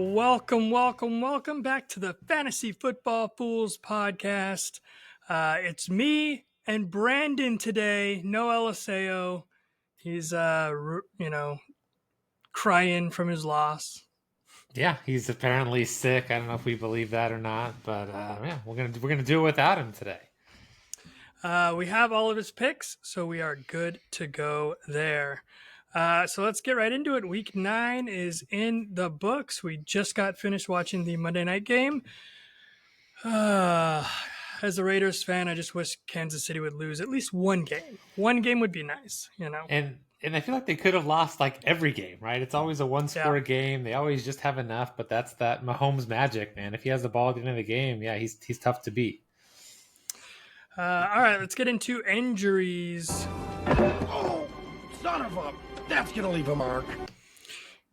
Welcome back to the Fantasy Football Fools podcast. It's me and Brandon today. No Eliseo. He's, crying from his loss. Yeah, he's apparently sick. I don't know if we believe that or not, but yeah, we're gonna do it without him today. We have all of his picks, so we are good to go there. So let's get right into it. Week 9 is in the books. We just got finished watching the Monday night game. As a Raiders fan, I just wish Kansas City would lose at least one game. One game would be nice, And I feel like they could have lost like every game, right? It's always a one Yeah. score game. They always just have enough, but that's that Mahomes magic, man. If he has the ball at the end of the game, yeah, he's tough to beat. All right, let's get into injuries. Oh, son of a... That's going to leave a mark.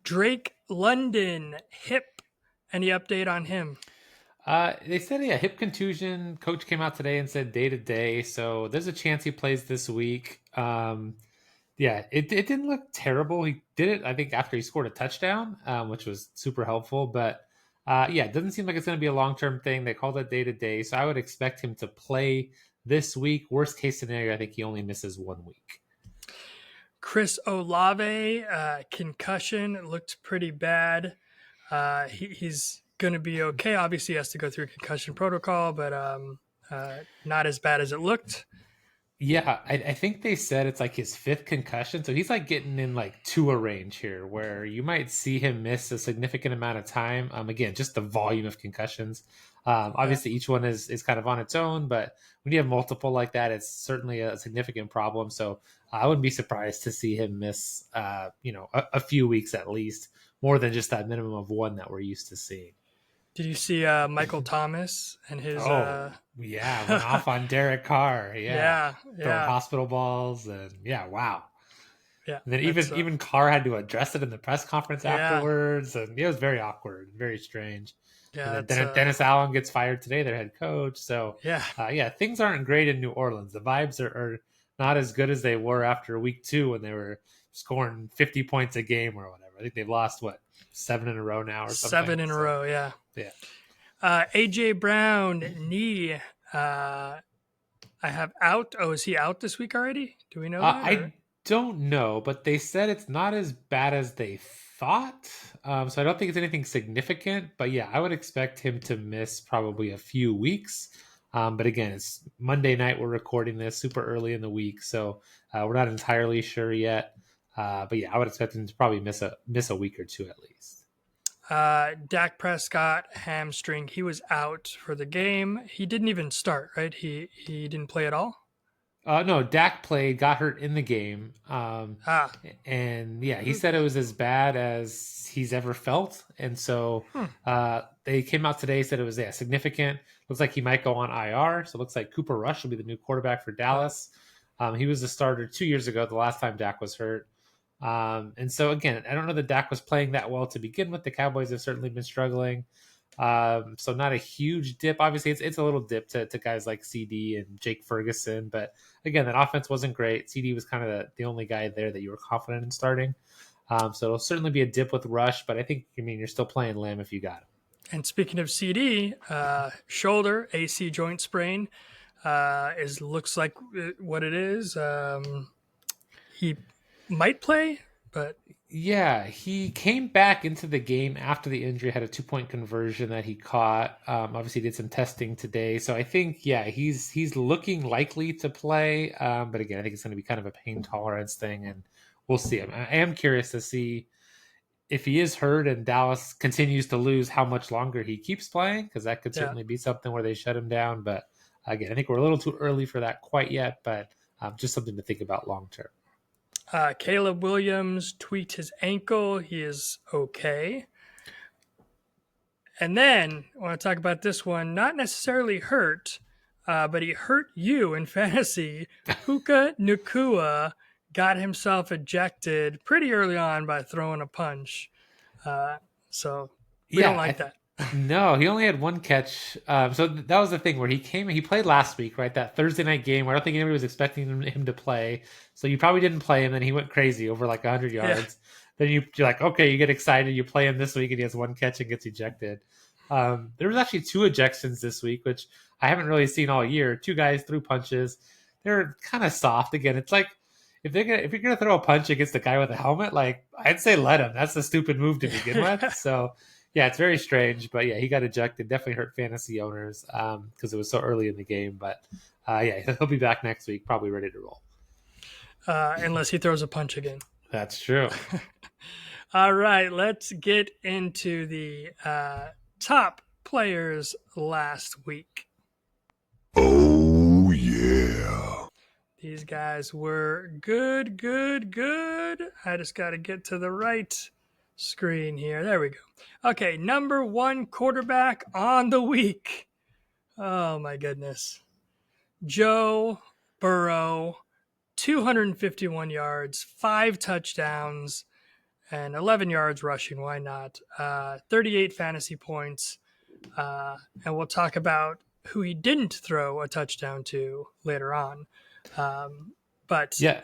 Drake London, hip. Any update on him? They said hip contusion. Coach came out today and said day to day, so there's a chance he plays this week. Yeah, it didn't look terrible. He did it, I think, after he scored a touchdown, which was super helpful. But yeah, it doesn't seem like it's going to be a long-term thing. They called it day to day, so I would expect him to play this week. Worst case scenario, I think he only misses 1 week. Chris Olave, concussion, looked pretty bad. He's going to be okay. Obviously, he has to go through a concussion protocol, but not as bad as it looked. Yeah, I think they said it's like his 5th concussion. So he's like getting in like to a range here where you might see him miss a significant amount of time. Again, just the volume of concussions. Obviously, each one is kind of on its own, but when you have multiple like that, it's certainly a significant problem. So I wouldn't be surprised to see him miss, a few weeks at least, more than just that minimum of 1 that we're used to seeing. Did you see Michael Thomas and his? Yeah, went off on Derek Carr. Yeah. Throwing hospital balls and wow. Yeah. And then even Carr had to address it in the press conference afterwards, and it was very awkward, very strange. Yeah. And then Dennis Allen gets fired today, their head coach. So yeah, things aren't great in New Orleans. The vibes are not as good as they were after week 2 when they were scoring 50 points a game or whatever. I think they've lost 7 in a row now or something. 7 in a row, yeah. Yeah. AJ Brown, knee. I have out. Oh, is he out this week already? Do we know that? I don't know, but they said it's not as bad as they thought. So I don't think it's anything significant. But yeah, I would expect him to miss probably a few weeks. But again, it's Monday night. We're recording this super early in the week, so we're not entirely sure yet. But yeah, I would expect him to probably miss a week or 2 at least. Dak Prescott, hamstring. He was out for the game. He didn't even start, right? He didn't play at all? No, Dak played, got hurt in the game. And yeah, he said it was as bad as he's ever felt. And so they came out today, said it was significant. Looks like he might go on IR. So it looks like Cooper Rush will be the new quarterback for Dallas. He was the starter 2 years ago, the last time Dak was hurt. And so again, I don't know that Dak was playing that well to begin with. The Cowboys have certainly been struggling. So not a huge dip. Obviously, it's a little dip to guys like CD and Jake Ferguson. But again, that offense wasn't great. CD was kind of the only guy there that you were confident in starting. So it'll certainly be a dip with Rush. But I think, you're still playing Lamb if you got him. And speaking of CD, shoulder, AC joint sprain, looks like what it is. He might play, but yeah, he came back into the game after the injury, had a 2-point conversion that he caught. Obviously did some testing today. So I think, he's looking likely to play. But again, I think it's going to be kind of a pain tolerance thing, and we'll see. I am curious to see if he is hurt and Dallas continues to lose, how much longer he keeps playing, because that could certainly be something where they shut him down. But again, I think we're a little too early for that quite yet, but just something to think about long term. Caleb Williams tweaked his ankle. He is okay. And then I want to talk about this one. Not necessarily hurt, but he hurt you in fantasy. Puka Nacua got himself ejected pretty early on by throwing a punch. So we don't like that. No, he only had 1 catch. So that was the thing where he played last week, right? That Thursday night game where I don't think anybody was expecting him to play. So you probably didn't play him, and he went crazy over like 100 yards. then you're like, okay, you get excited. You play him this week, and he has one catch and gets ejected. There was actually 2 ejections this week, which I haven't really seen all year. 2 guys threw punches. They're kind of soft. Again, it's like if you're gonna throw a punch against the guy with a helmet, like I'd say let him. That's a stupid move to begin with. So yeah, it's very strange. But yeah, he got ejected. Definitely hurt fantasy owners because it was so early in the game. But yeah, he'll be back next week, probably ready to roll. Unless he throws a punch again. That's true. All right, let's get into the top players last week. Oh, yeah. These guys were good. I just got to get to the right screen here. There we go. Okay, number 1 quarterback on the week. Oh, my goodness. Joe Burrow, 251 yards, 5 touchdowns, and 11 yards rushing. Why not? 38 fantasy points. And we'll talk about who he didn't throw a touchdown to later on. But yeah.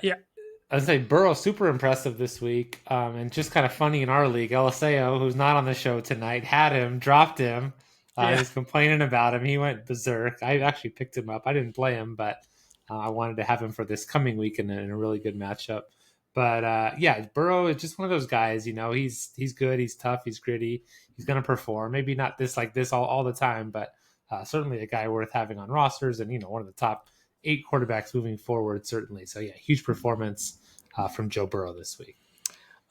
I'd say Burrow super impressive this week, and just kind of funny in our league. Eliseo, who's not on the show tonight, had him, dropped him. He was complaining about him. He went berserk. I actually picked him up. I didn't play him, but I wanted to have him for this coming week in a really good matchup. But yeah, Burrow is just one of those guys. You know, he's good. He's tough. He's gritty. He's going to perform. Maybe not this all the time, but certainly a guy worth having on rosters, and one of the top 8 quarterbacks moving forward. Certainly. So yeah, huge performance from Joe Burrow this week.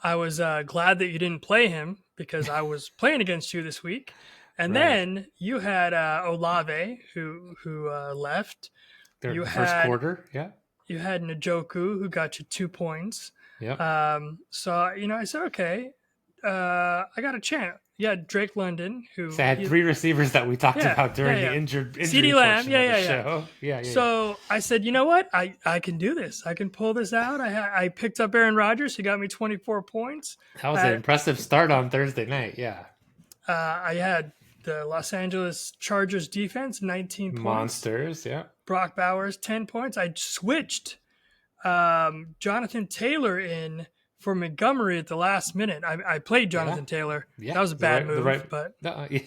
I was glad that you didn't play him because I was playing against you this week, and then you had Olave who left. You first quarter, yeah. You had Njoku, who got you 2 points. Yeah. So, I said, okay, I got a chance. Yeah, Drake London, who... So I had 3 receivers that we talked about during the injured CeeDee Lamb, show. So I said, you know what? I can do this. I can pull this out. I picked up Aaron Rodgers. He got me 24 points. That was an impressive start on Thursday night, yeah. I had the Los Angeles Chargers defense, 19 points. Monsters, yeah. Brock Bowers, 10 points. I switched Jonathan Taylor in for Montgomery at the last minute. I played Jonathan Taylor. Yeah. That was a bad move. But yeah.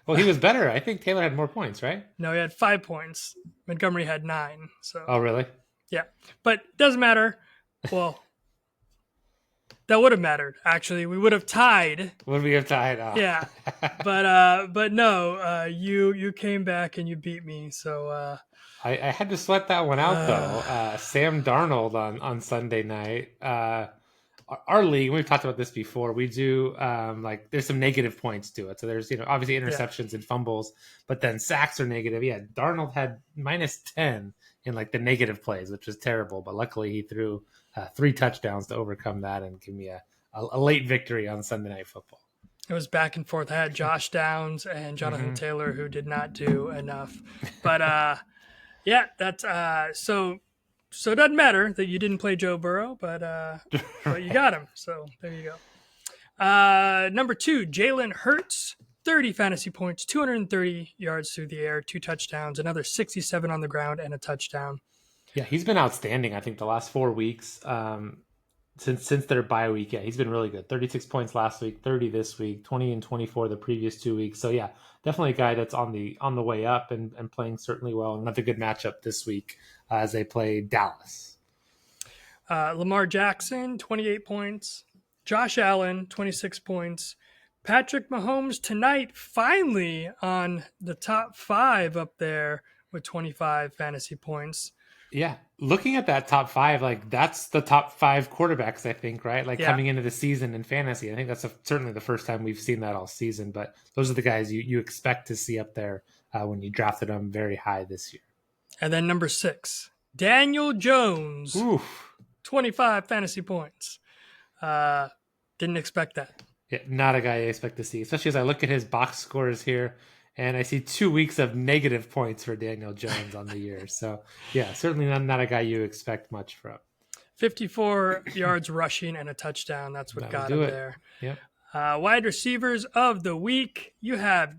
Well, he was better. I think Taylor had more points, right? No, he had 5 points. Montgomery had 9. So. Oh, really? Yeah. But it doesn't matter. Well, that would have mattered, actually. We would have tied. Would we have tied? Oh. Yeah. But no, you came back and you beat me. So I had to sweat that one out, though. Sam Darnold on Sunday night. Our league, we've talked about this before, we do there's some negative points to it. So there's, obviously interceptions and fumbles, but then sacks are negative. Yeah, Darnold had -10 in the negative plays, which was terrible. But luckily he threw 3 touchdowns to overcome that and give me a late victory on Sunday Night Football. It was back and forth. I had Josh Downs and Jonathan Taylor, who did not do enough. But yeah, that's so it doesn't matter that you didn't play Joe Burrow, but you got him. So there you go. Number 2, Jalen Hurts, 30 fantasy points, 230 yards through the air, 2 touchdowns, another 67 on the ground, and a touchdown. Yeah, he's been outstanding. I think the last 4 weeks since their bye week. Yeah, he's been really good. 36 points last week, 30 this week, 20 and 24 the previous 2 weeks. So yeah, definitely a guy that's on the way up and playing certainly well. Another good matchup this week as they play Dallas. Lamar Jackson, 28 points. Josh Allen, 26 points. Patrick Mahomes tonight finally on the top 5 up there with 25 fantasy points. Yeah, looking at that top 5, that's the top 5 quarterbacks, I think, right? Coming into the season in fantasy. I think that's certainly the first time we've seen that all season, but those are the guys you expect to see up there when you drafted them very high this year. And then number 6, Daniel Jones, 25 fantasy points. Didn't expect that. Yeah, not a guy I expect to see, especially as I look at his box scores here. And I see 2 weeks of negative points for Daniel Jones on the year. So, yeah, certainly not a guy you expect much from. 54 yards rushing and a touchdown. That's what got him there. Yep. Wide receivers of the week. You have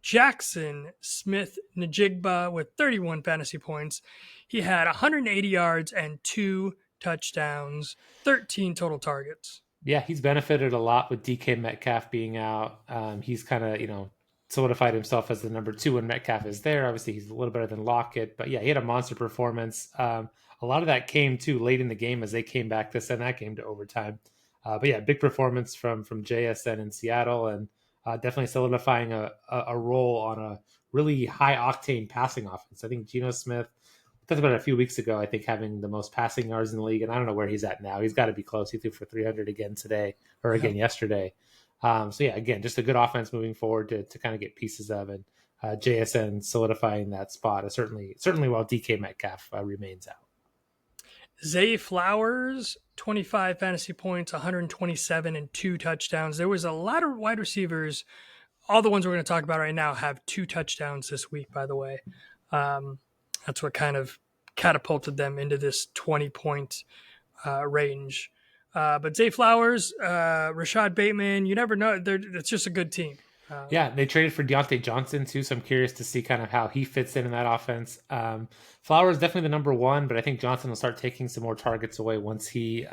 Jackson Smith-Njigba with 31 fantasy points. He had 180 yards and 2 touchdowns, 13 total targets. Yeah, he's benefited a lot with DK Metcalf being out. He's kind of, solidified himself as the number two when Metcalf is there. Obviously, he's a little better than Lockett, but yeah, he had a monster performance. A lot of that came too late in the game as they came back to send that game to overtime. But yeah, big performance from JSN in Seattle, and definitely solidifying a role on a really high octane passing offense. I think Geno Smith talked about it a few weeks ago. I think having the most passing yards in the league, and I don't know where he's at now. He's got to be close. He threw for 300 again today, or Yeah. again yesterday. So yeah, again, just a good offense moving forward to kind of get pieces of, and JSN solidifying that spot is certainly while DK Metcalf remains out. Zay Flowers, 25 fantasy points, 127 and 2 touchdowns. There was a lot of wide receivers. All the ones we're going to talk about right now have 2 touchdowns this week, by the way. That's what kind of catapulted them into this 20-point range. But Zay Flowers, Rashad Bateman, you never know. It's just a good team. Yeah, they traded for Deontay Johnson too, so I'm curious to see kind of how he fits in that offense. Flowers is definitely the number one, but I think Johnson will start taking some more targets away once he,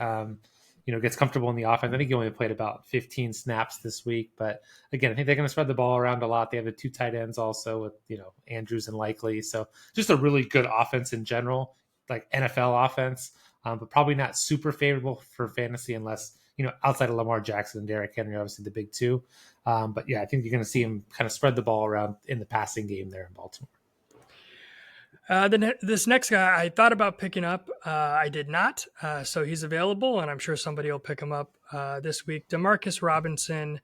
gets comfortable in the offense. I think he only played about 15 snaps this week, but again, I think they're going to spread the ball around a lot. They have the 2 tight ends also with Andrews and Likely, so just a really good offense in general, like NFL offense, but probably not super favorable for fantasy unless outside of Lamar Jackson and Derrick Henry, obviously the big two. But yeah, I think you're going to see him kind of spread the ball around in the passing game there in Baltimore. This next guy I thought about picking up. I did not. So he's available, and I'm sure somebody will pick him up this week. Demarcus Robinson,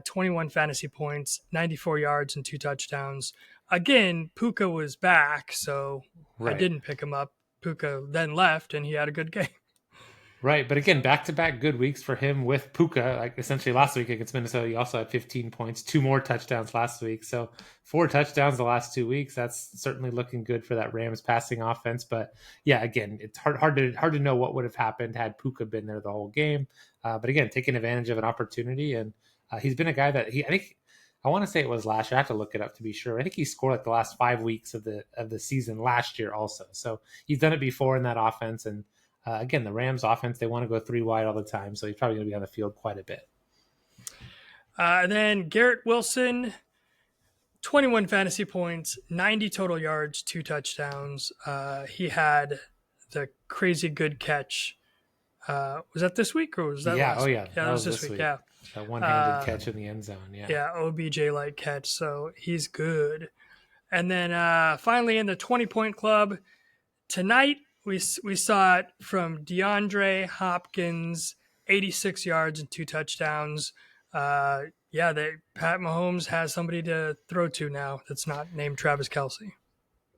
21 fantasy points, 94 yards, and 2 touchdowns. Again, Puka was back, so I didn't pick him up. Puka then left, and he had a good game. Right, but again, back-to-back good weeks for him with Puka. Like essentially last week against Minnesota, he also had 15 points, 2 more touchdowns last week. So 4 touchdowns the last 2 weeks. That's certainly looking good for that Rams passing offense. But yeah, again, it's hard to know what would have happened had Puka been there the whole game. But again, taking advantage of an opportunity, and he's been a guy that I want to say it was last year. I have to look it up to be sure. I think he scored like the last 5 weeks of the season last year also. So he's done it before in that offense, and again, the Rams offense, they want to go 3 wide all the time, so he's probably going to be on the field quite a bit. Then Garrett Wilson, 21 fantasy points, 90 total yards, 2 touchdowns. He had the crazy good catch. Was that this week or was that last week? Yeah, that was this week. Yeah. That one-handed catch in the end zone. Yeah. Yeah, OBJ-like catch. So he's good. And then finally in the 20-point club, tonight we saw it from DeAndre Hopkins, 86 yards and 2 touchdowns. Pat Mahomes has somebody to throw to now that's not named Travis Kelce.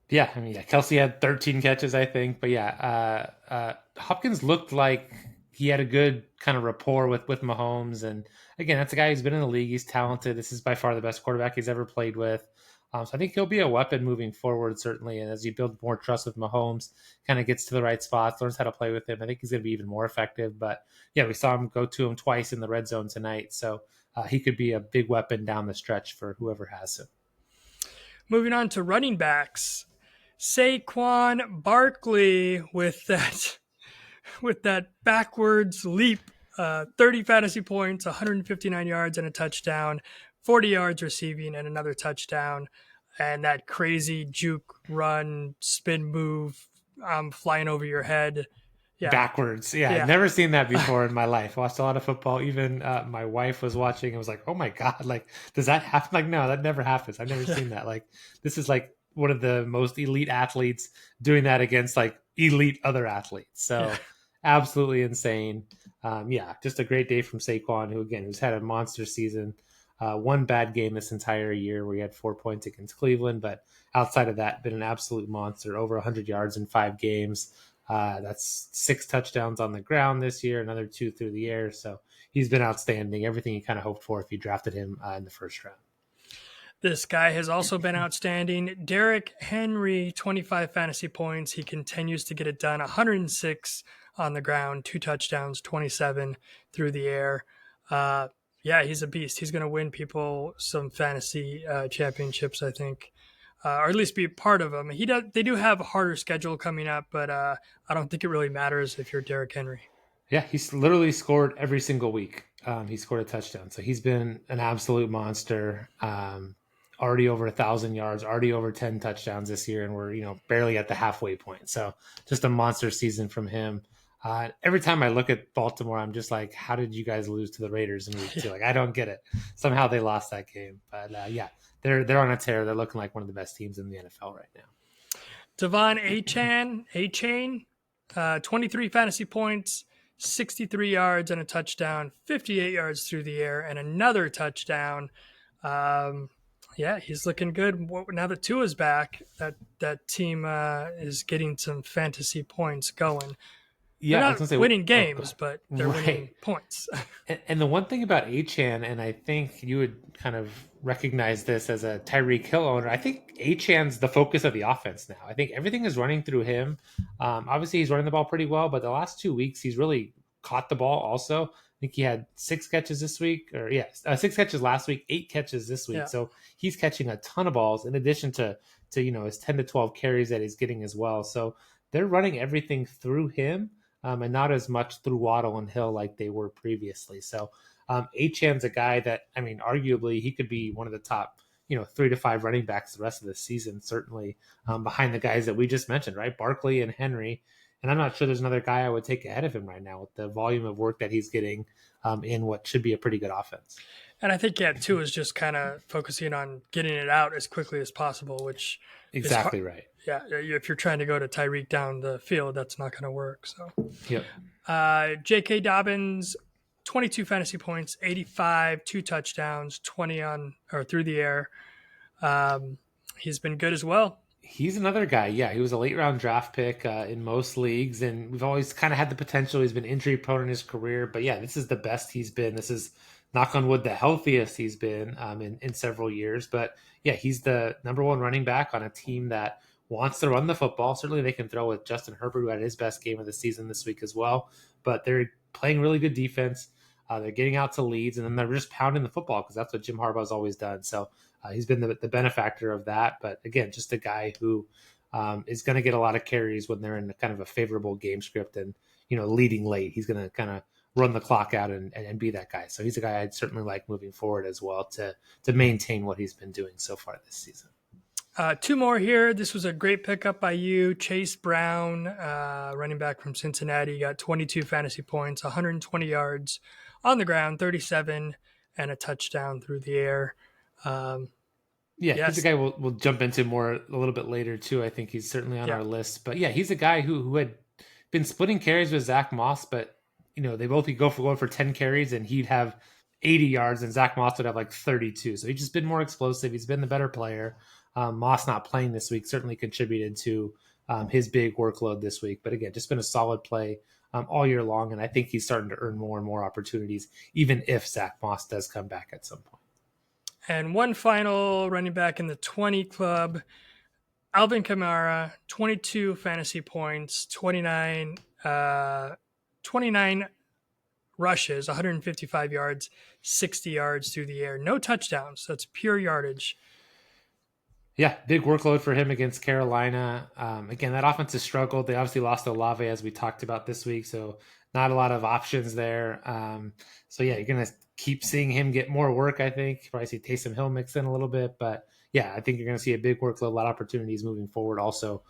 Yeah, I mean, Kelce had 13 catches, I think. But yeah, Hopkins looked like he had a good kind of rapport with Mahomes. And again, that's a guy who's been in the league. He's talented. This is by far the best quarterback he's ever played with. So I think he'll be a weapon moving forward, certainly. And as you build more trust with Mahomes, kind of gets to the right spots, learns how to play with him, I think he's going to be even more effective. But yeah, we saw him go to him twice in the red zone tonight. So he could be a big weapon down the stretch for whoever has him. Moving on to running backs, Saquon Barkley with that backwards leap, 30 fantasy points, 159 yards and a touchdown, 40 yards receiving and another touchdown, and that crazy juke run, spin move, flying over your head. Yeah. Backwards. Yeah, I've never seen that before in my life. Watched a lot of football. Even my wife was watching and was like, oh my God, like, does that happen? Like, no, that never happens. I've never seen that. Like, this is like one of the most elite athletes doing that against like elite other athletes. So absolutely insane. Just a great day from Saquon, who's had a monster season. One bad game this entire year where he had 4 points against Cleveland, but outside of that, been an absolute monster. Over 100 yards in 5 games. That's 6 touchdowns on the ground this year, another 2 through the air. So he's been outstanding. Everything you kind of hoped for if you drafted him in the first round. This guy has also been outstanding. Derrick Henry, 25 fantasy points. He continues to get it done. 106 on the ground, 2 touchdowns, 27 through the air. He's a beast. He's going to win people some fantasy championships, I think, or at least be part of them. They do have a harder schedule coming up, but I don't think it really matters if you're Derrick Henry. Yeah, he's literally scored every single week. He scored a touchdown, so he's been an absolute monster. Already over 1,000 yards, already over 10 touchdowns this year, and we're barely at the halfway point. So just a monster season from him. Every time I look at Baltimore, I'm just like, how did you guys lose to the Raiders in week 2? Like, I don't get it. Somehow they lost that game, but yeah, they're on a tear. They're looking like one of the best teams in the NFL right now. Devon Chain, 23 fantasy points, 63 yards and a touchdown, 58 yards through the air, and another touchdown. Yeah, he's looking good. Now that Tua's back, that team is getting some fantasy points going. They're Yeah, I was not gonna say, winning oh, games, but they're winning right. points. And the one thing about Achan, and I think you would kind of recognize this as a Tyreek Hill owner, I think Achan's the focus of the offense now. I think everything is running through him. Obviously, he's running the ball pretty well, but the last 2 weeks, he's really caught the ball also. I think he had 6 catches this week, or yes, 6 catches last week, 8 catches this week. Yeah. So he's catching a ton of balls in addition to his 10 to 12 carries that he's getting as well. So they're running everything through him, and not as much through Waddle and Hill like they were previously. So Achan's a guy that, I mean, arguably he could be one of the top, 3 to 5 running backs the rest of the season, certainly behind the guys that we just mentioned, right? Barkley and Henry. And I'm not sure there's another guy I would take ahead of him right now with the volume of work that he's getting in what should be a pretty good offense. And I think, Tua is just kind of focusing on getting it out as quickly as possible, which exactly right. Yeah, if you're trying to go to Tyreek down the field, that's not going to work. So, yep. J.K. Dobbins, 22 fantasy points, 85, 2 touchdowns, 20 on or through the air. He's been good as well. He's another guy. Yeah, he was a late round draft pick in most leagues, and we've always kind of had the potential. He's been injury prone in his career, but yeah, this is the best he's been. This is, knock on wood, the healthiest he's been in several years. But yeah, he's the number one running back on a team that wants to run the football. Certainly, they can throw with Justin Herbert, who had his best game of the season this week as well. But they're playing really good defense. They're getting out to leads, and then they're just pounding the football because that's what Jim Harbaugh's always done. So he's been the benefactor of that. But again, just a guy who is going to get a lot of carries when they're in kind of a favorable game script and, leading late. He's going to kind of run the clock out and be that guy. So he's a guy I'd certainly like moving forward as well to maintain what he's been doing so far this season. 2 more here. This was a great pickup by you. Chase Brown, running back from Cincinnati, got 22 fantasy points, 120 yards on the ground, 37, and a touchdown through the air. He's a guy we'll jump into more a little bit later too. I think he's certainly on our list. But yeah, he's a guy who had been splitting carries with Zach Moss, but they both could go for 10 carries and he'd have 80 yards and Zach Moss would have like 32. So he's just been more explosive. He's been the better player. Moss not playing this week certainly contributed to his big workload this week. But again, just been a solid play all year long. And I think he's starting to earn more and more opportunities, even if Zach Moss does come back at some point. And one final running back in the 20 club, Alvin Kamara, 22 fantasy points, 29 rushes, 155 yards, 60 yards through the air. No touchdowns. That's pure yardage. Yeah, big workload for him against Carolina. Again, that offense has struggled. They obviously lost Olave, as we talked about this week, so not a lot of options there. So yeah, you're going to keep seeing him get more work, I think. Probably see Taysom Hill mix in a little bit, but yeah, I think you're going to see a big workload, a lot of opportunities moving forward also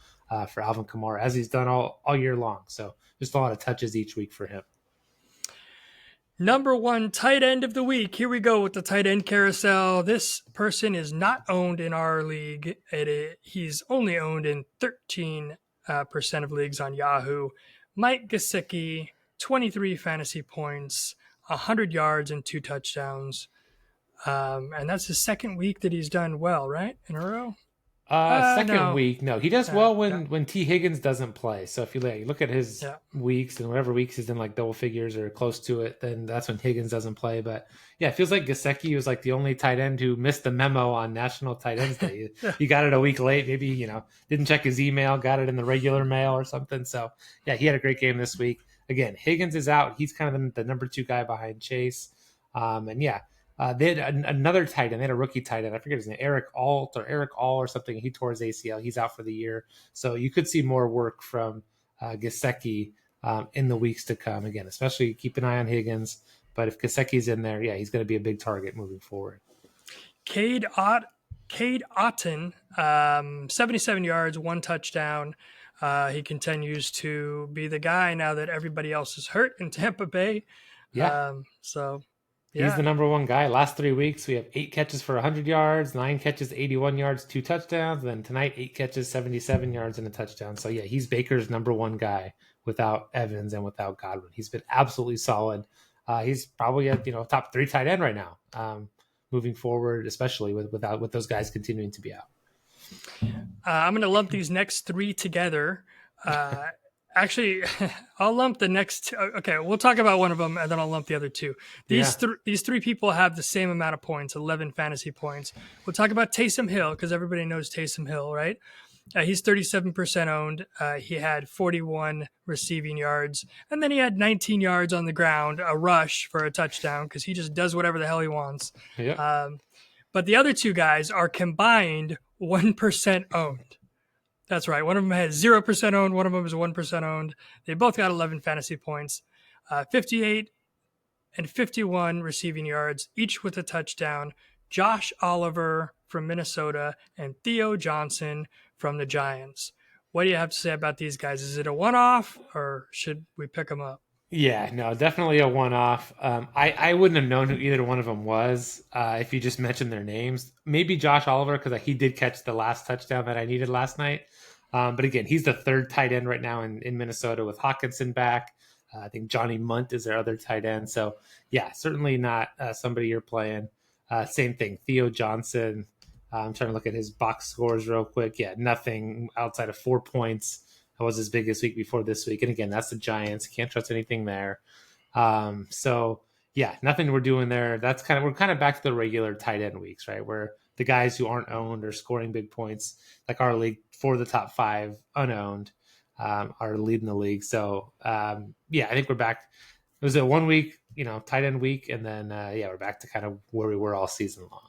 for Alvin Kamara, as he's done all year long. So just a lot of touches each week for him. Number 1 tight end of the week. Here we go with the tight end carousel. This person is not owned in our league. He's only owned in 13% of leagues on Yahoo. Mike Gesicki, 23 fantasy points, 100 yards and 2 touchdowns. And that's the second week that he's done well, right? In a row? Second week, no. He does well when T. Higgins doesn't play. So if you look at his weeks and whatever weeks he's in like double figures or close to it, then that's when Higgins doesn't play. But yeah, it feels like Gesicki was like the only tight end who missed the memo on National Tight Ends Day. He got it a week late. Maybe, didn't check his email, got it in the regular mail or something. So yeah, he had a great game this week. Again, Higgins is out. He's kind of the number 2 guy behind Chase. And yeah, they had another tight end. They had a rookie tight end. I forget his name, Eric All or something. He tore his ACL. He's out for the year. So you could see more work from Gesicki in the weeks to come. Again, especially keep an eye on Higgins. But if Kasecki's in there, yeah, he's going to be a big target moving forward. Cade Otton, 77 yards, 1 touchdown. He continues to be the guy now that everybody else is hurt in Tampa Bay. Yeah. He's the number one guy. Last 3 weeks, we have 8 catches for 100 yards, 9 catches, 81 yards, 2 touchdowns. And then tonight, 8 catches, 77 yards, and a touchdown. So, yeah, he's Baker's number one guy without Evans and without Godwin. He's been absolutely solid. He's probably a top 3 tight end right now, moving forward, especially with those guys continuing to be out. I'm going to lump these next 3 together. Actually, I'll lump the next. Okay, we'll talk about one of them, and then I'll lump the other 2. These 3 people have the same amount of points, 11 fantasy points. We'll talk about Taysom Hill because everybody knows Taysom Hill, right? He's 37% owned. He had 41 receiving yards, and then he had 19 yards on the ground, a rush for a touchdown because he just does whatever the hell he wants. Yeah. But the other 2 guys are combined 1% owned. That's right. One of them has 0% owned. One of them is 1% owned. They both got 11 fantasy points, 58 and 51 receiving yards, each with a touchdown. Josh Oliver from Minnesota and Theo Johnson from the Giants. What do you have to say about these guys? Is it a one-off or should we pick them up? Yeah, no, definitely a one-off. I wouldn't have known who either one of them was if you just mentioned their names. Maybe Josh Oliver because he did catch the last touchdown that I needed last night. But again, he's the 3rd tight end right now in Minnesota with Hawkinson back. I think Johnny Munt is their other tight end. So, yeah, certainly not somebody you're playing. Same thing, Theo Johnson. I'm trying to look at his box scores real quick. Yeah, nothing outside of 4 points. That was his biggest week before this week. And again, that's the Giants. Can't trust anything there. So, yeah, nothing we're doing there. We're kind of back to the regular tight end weeks, right? Where the guys who aren't owned are scoring big points, like our league, 4 of the top 5 unowned are leading the league. So, yeah, I think we're back. It was a 1 week, tight end week. And then, we're back to kind of where we were all season long.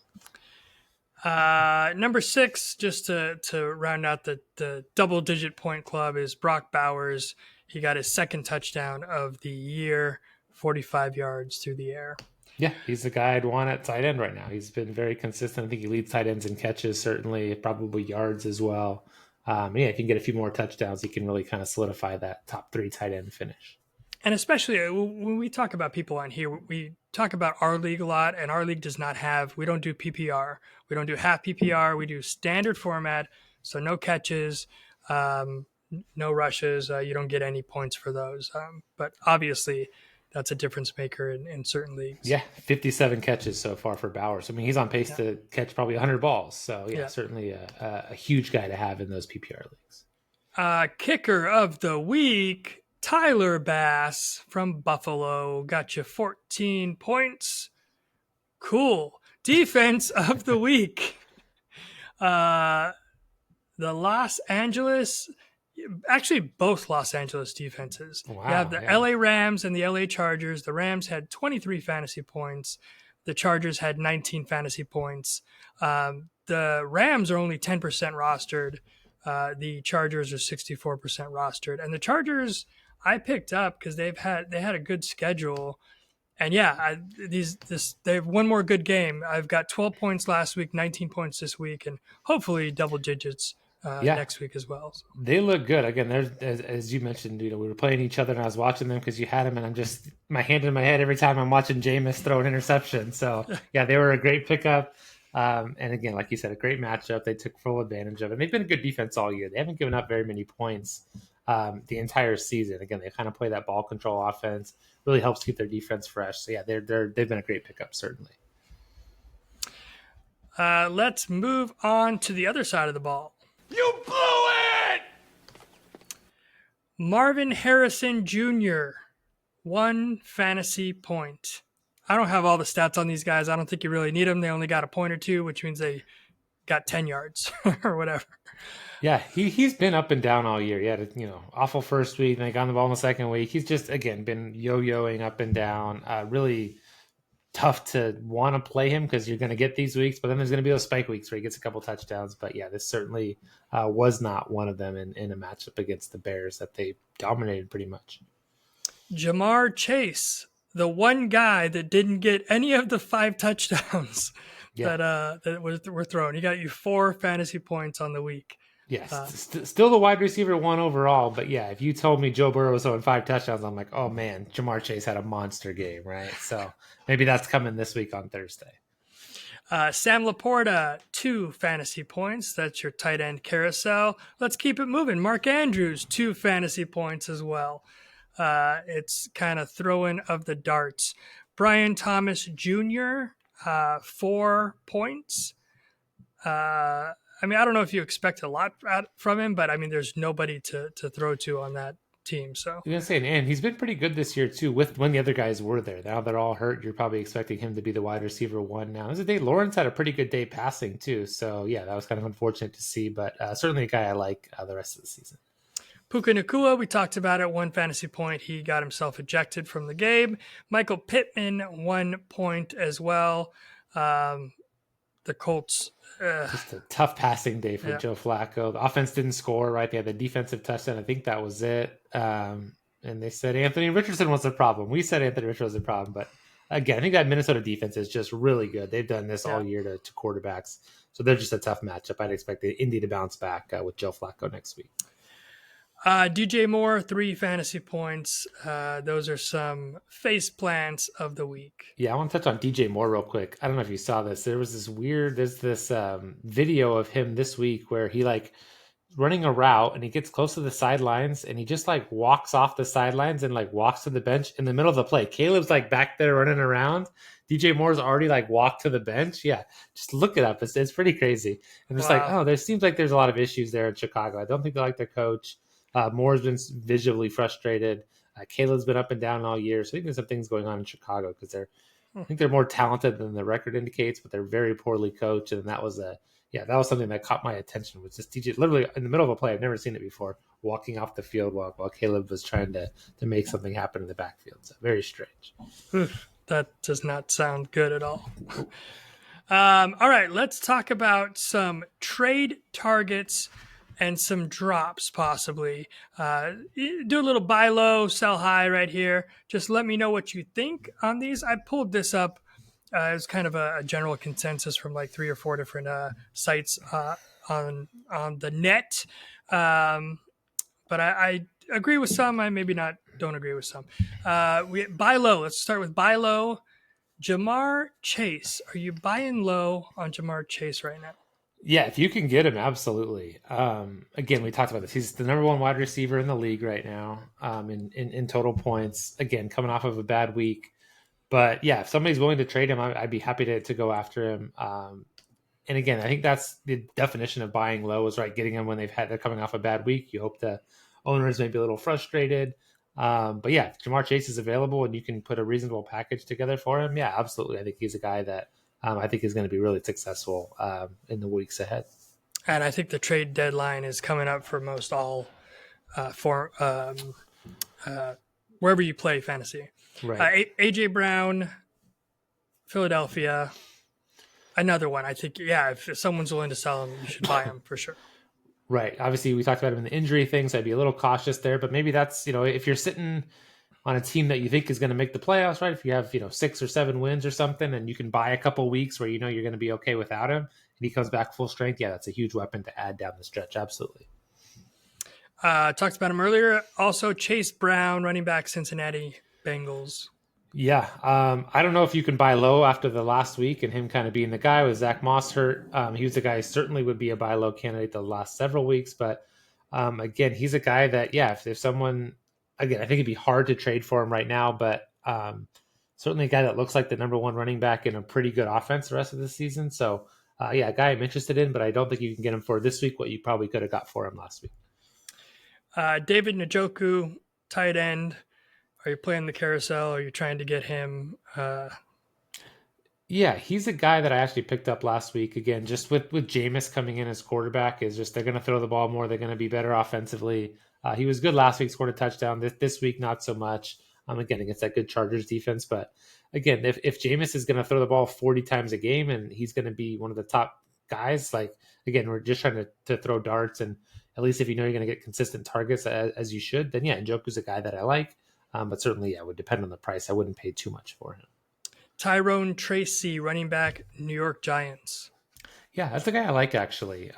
Number 6, just to round out the double-digit point club, is Brock Bowers. He got his 2nd touchdown of the year, 45 yards through the air. Yeah, he's the guy I'd want at tight end right now. He's been very consistent. I think he leads tight ends in catches, certainly, probably yards as well. If you can get a few more touchdowns, he can really kind of solidify that top 3 tight end finish. And especially when we talk about people on here, we talk about our league a lot, and our league does not have, we don't do PPR. We don't do half PPR. We do standard format, so no catches, no rushes. You don't get any points for those. But obviously, that's a difference maker in certain leagues. Yeah, 57 catches so far for Bowers. I mean, he's on pace to catch probably 100 balls. So, certainly a huge guy to have in those PPR leagues. Kicker of the week, Tyler Bass from Buffalo. Got you 14 points. Cool. Defense of the week. The Los Angeles, actually both Los Angeles defenses. Wow, you have the LA Rams and the LA Chargers. The Rams had 23 fantasy points. The Chargers had 19 fantasy points. The Rams are only 10% rostered. The Chargers are 64% rostered. And the Chargers I picked up because they had a good schedule. And they have one more good game. I've got 12 points last week, 19 points this week, and hopefully double digits next week as well. So. They look good. Again, as you mentioned, we were playing each other and I was watching them because you had them, and I'm just my hand in my head every time I'm watching Jameis throw an interception. So yeah, they were a great pickup. And again, like you said, a great matchup. They took full advantage of it. And they've been a good defense all year. They haven't given up very many points the entire season. Again, they kind of play that ball control offense. Really helps keep their defense fresh. So yeah, they've been a great pickup, certainly. Let's move on to the other side of the ball. You blew it! Marvin Harrison Jr., 1 fantasy point. I don't have all the stats on these guys. I don't think you really need them. They only got a point or 2, which means they got 10 yards or whatever. Yeah, he's been up and down all year. He had awful first week, then he got on the ball in the second week. He's just, again, been yo-yoing up and down. Really tough to want to play him because you're going to get these weeks, but then there's going to be those spike weeks where he gets a couple touchdowns. But yeah, this certainly was not one of them in a matchup against the Bears that they dominated pretty much. Jamar Chase, the one guy that didn't get any of the 5 touchdowns Yeah. that were thrown. He got you 4 fantasy points on the week. Yes, still the wide receiver one overall, but yeah, if you told me Joe Burrow was throwing 5 touchdowns, I'm like, oh man, Jamar Chase had a monster game, right? So maybe that's coming this week on Thursday. Sam Laporta, 2 fantasy points. That's your tight end carousel. Let's keep it moving. Mark Andrews, 2 fantasy points as well. It's kind of throwing of the darts. Brian Thomas Jr., 4 points. I mean, I don't know if you expect a lot from him, but I mean, there's nobody to throw to on that team. So I was gonna say, and he's been pretty good this year too. With when the other guys were there, now they're all hurt. You're probably expecting him to be the wide receiver one now. This is a day Lawrence had a pretty good day passing too. So yeah, that was kind of unfortunate to see, but certainly a guy I like the rest of the season. Puka Nacua, we talked about it. 1 fantasy point. He got himself ejected from the game. Michael Pittman, 1 point as well. The Colts. Just a tough passing day for Joe Flacco. The offense didn't score, right? They had the defensive touchdown. I think that was it. And they said Anthony Richardson was the problem. We said Anthony Richardson was the problem. But again, I think that Minnesota defense is just really good. They've done this all year to quarterbacks. So they're just a tough matchup. I'd expect the Indy to bounce back with Joe Flacco next week. DJ Moore, 3 fantasy points. Those are some face plants of the week. Yeah, I want to touch on DJ Moore real quick. I don't know if you saw this. There's this video of him this week where he running a route and he gets close to the sidelines and he just walks off the sidelines and walks to the bench in the middle of the play. Caleb's back there running around. DJ Moore's already walked to the bench. Yeah, just look it up. It's pretty crazy. And it's there seems like there's a lot of issues there in Chicago. I don't think they like their coach. Moore's been visually frustrated. Caleb's been up and down all year. So I think there's some things going on in Chicago because I think they're more talented than the record indicates, but they're very poorly coached. And that was something that caught my attention. Was just DJ literally in the middle of a play. I've never seen it before, walking off the field while Caleb was trying to make something happen in the backfield. So very strange. That does not sound good at all. All right, let's talk about some trade targets and some drops possibly. Do a little buy low, sell high right here. Just let me know what you think on these. I pulled this up as kind of a general consensus from 3 or 4 different sites on the net. But I agree with some. I maybe don't agree with some. We buy low. Let's start with buy low. Jamar Chase. Are you buying low on Jamar Chase right now? Yeah, if you can get him, absolutely. Again, we talked about this. He's the number 1 wide receiver in the league right now in total points. Again, coming off of a bad week. But yeah, if somebody's willing to trade him, I'd be happy to go after him. And again, I think that's the definition of buying low is getting him when they're coming off a bad week. You hope the owners may be a little frustrated. But yeah, if Jamar Chase is available and you can put a reasonable package together for him, yeah, absolutely. I think he's a guy that I think is going to be really successful in the weeks ahead. And I think the trade deadline is coming up for most all wherever you play fantasy. Right. AJ Brown, Philadelphia, another one. I think, yeah, if someone's willing to sell him, you should buy him for sure. Right. Obviously, we talked about him in the injury thing, so I'd be a little cautious there. But maybe that's, if you're sitting on a team that you think is going to make the playoffs, right? If you have, 6 or 7 wins or something, and you can buy a couple weeks where you're going to be okay without him, and he comes back full strength, yeah, that's a huge weapon to add down the stretch. Absolutely. Talked about him earlier. Also, Chase Brown, running back, Cincinnati Bengals. Yeah. I don't know if you can buy low after the last week and him kind of being the guy with Zach Moss hurt. He was the guy who certainly would be a buy low candidate the last several weeks. But again, he's a guy that, yeah, if someone, again, I think it'd be hard to trade for him right now, but certainly a guy that looks like the number 1 running back in a pretty good offense the rest of the season. So, yeah, a guy I'm interested in, but I don't think you can get him for this week what you probably could have got for him last week. David Njoku, tight end. Are you playing the carousel? Are you trying to get him? Yeah, he's a guy that I actually picked up last week. Again, just with Jameis coming in as quarterback, is just they're going to throw the ball more. They're going to be better offensively. He was good last week, scored a touchdown. This week, not so much. Again, against that good Chargers defense. But again, if Jameis is going to throw the ball 40 times a game and he's going to be one of the top guys, again, we're just trying to throw darts. And at least if you're going to get consistent targets as you should, then yeah, Njoku's a guy that I like. But certainly, yeah, it would depend on the price. I wouldn't pay too much for him. Tyrone Tracy, running back, New York Giants. Yeah, that's a guy I like actually.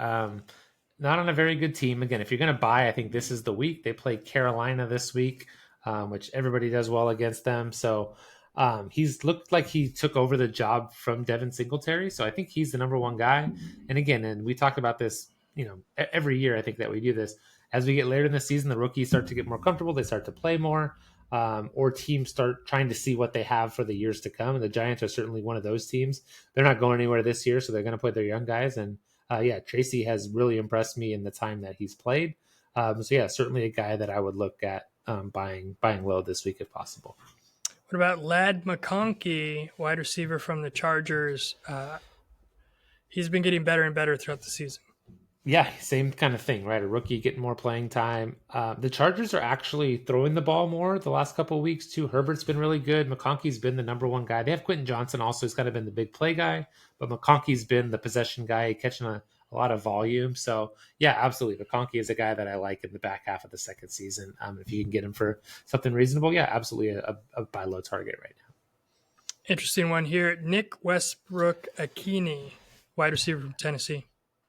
Not on a very good team. Again, if you're going to buy, I think this is the week. They play Carolina this week, which everybody does well against them. So he's looked like he took over the job from Devin Singletary. So I think he's the number one guy. And again, and we talk about this, every year I think that we do this. As we get later in the season, the rookies start to get more comfortable. They start to play more. Or teams start trying to see what they have for the years to come. And the Giants are certainly one of those teams. They're not going anywhere this year, so they're going to play their young guys. And yeah, Tracy has really impressed me in the time that he's played. So yeah, certainly a guy that I would look at buying low this week if possible. What about Lad McConkey, wide receiver from the Chargers? He's been getting better and better throughout the season. Yeah, same kind of thing, right? A rookie getting more playing time. The Chargers are actually throwing the ball more the last couple of weeks too. Herbert's been really good. McConkey's been the number one guy. They have Quentin Johnson also. He's kind of been the big play guy, but McConkey's been the possession guy, catching a lot of volume. So yeah, absolutely. McConkey is a guy that I like in the back half of the second season. If you can get him for something reasonable, yeah, absolutely a buy low target right now. Interesting one here. Nick Westbrook Akini, wide receiver from Tennessee.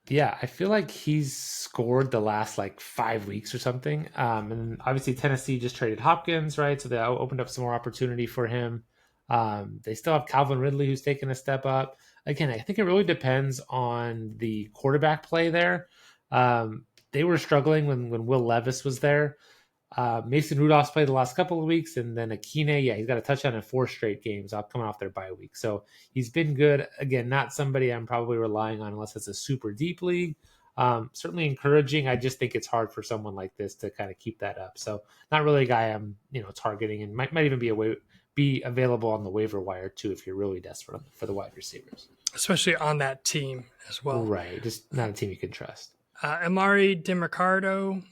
Yeah, I feel like he's scored the last like 5 weeks or something. And obviously Tennessee just traded Hopkins, right? So they opened up some more opportunity for him. They still have Calvin Ridley, who's taken a step up. Again, I think it really depends on the quarterback play there. They were struggling when Will Levis was there. Mason Rudolph's played the last couple of weeks, and then Akine, yeah, he's got a touchdown in 4 straight games coming off their bye week. So he's been good. Again, not somebody I'm probably relying on unless it's a super deep league. Certainly encouraging. I just think it's hard for someone like this to kind of keep that up. So not really a guy I'm targeting, and might even be available on the waiver wire too if you're really desperate for the wide receivers, especially on that team as well. Right, just not a team you can trust. Amari DeMarcado,